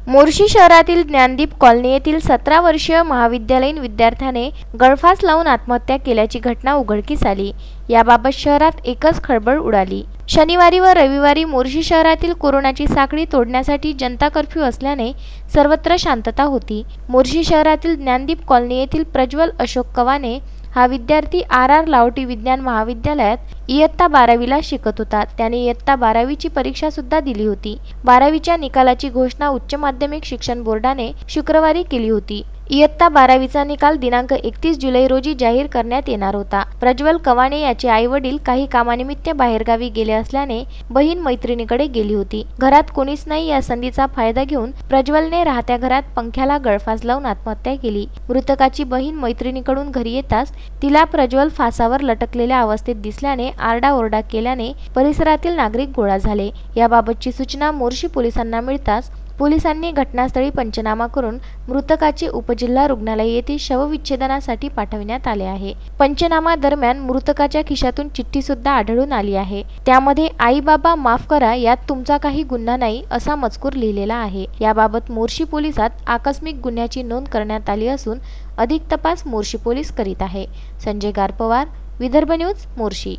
मोर्शी शहरातील ज्ञानदीप कॉलनी येथील 17 वर्षीय महाविद्यालयीन विद्यार्थ्याने गळफास लावून आत्महत्या केल्याची घटना उघडकीस आली। याबाबत शहरात एकच खळबळ उडाली। शनिवारी व रविवारी मोर्शी शहरातील कोरोनाची साखळी तोडण्यासाठी जनता कर्फ्यू असल्याने सर्वत्र शांतता होती। मोर्शी शहरातील ज्ञानदीप कॉलनी येथील प्रज्वल अशोक कवाने हा विद्यार्थी RR लावटी विज्ञान महाविद्यालयात इयत्ता 12वीला शिकत होता। त्याने इयत्ता 12वीची परीक्षा सुद्धा दिली होती। 12वीच्या निकालाची घोषणा उच्च माध्यमिक शिक्षण बोर्डाने शुक्रवारी केली होती। इयत्ता 12वीचा निकाल दिनांक 31 जुलै रोजी जाहीर करण्यात येणार होता। प्रज्वल कवाने याचे आई वडील काही कामानिमित्त बाहेरगावी गेले असल्याने बहीण मैत्रिणीकडे गेली होती। घरात कोणीच नाही या संधीचा फायदा घेऊन प्रज्वलने राहत्या घरात पंख्याला गळफास लावून आत्महत्या केली। मृतकाची बहीण मैत्रिणीकडून घरी येताच तिला प्रज्वल फासावर लटकलेल्या अवस्थेत दिसल्याने आरडाओरडा केल्याने परिसरातील नागरिक गोळा झाले। याबाबतची सूचना मोर्शी पोलिसांना मिळताच पोलिसांनी घटनास्थळी पंचनामा करून मृतकाचे उपजिल्हा रुग्णालय येथे शवविच्छेदनासाठी पाठविण्यात आले आहे। पंचनामा दरम्यान मृतकाच्या खिशातून चिठ्ठी सुद्धा आढळून आली आहे। त्यामध्ये आई बाबा माफ करा, यात तुमचा काही गुन्हा नाही असा मजकूर लिहिलेला आहे। याबाबत मोर्शी पोलिसात आकस्मिक गुन्ह्याची नोंद करण्यात आली असून अधिक तपास मोर्शी पोलीस करीत आहे। संजय गारपवार, विदर्भ न्यूज, मोर्शी।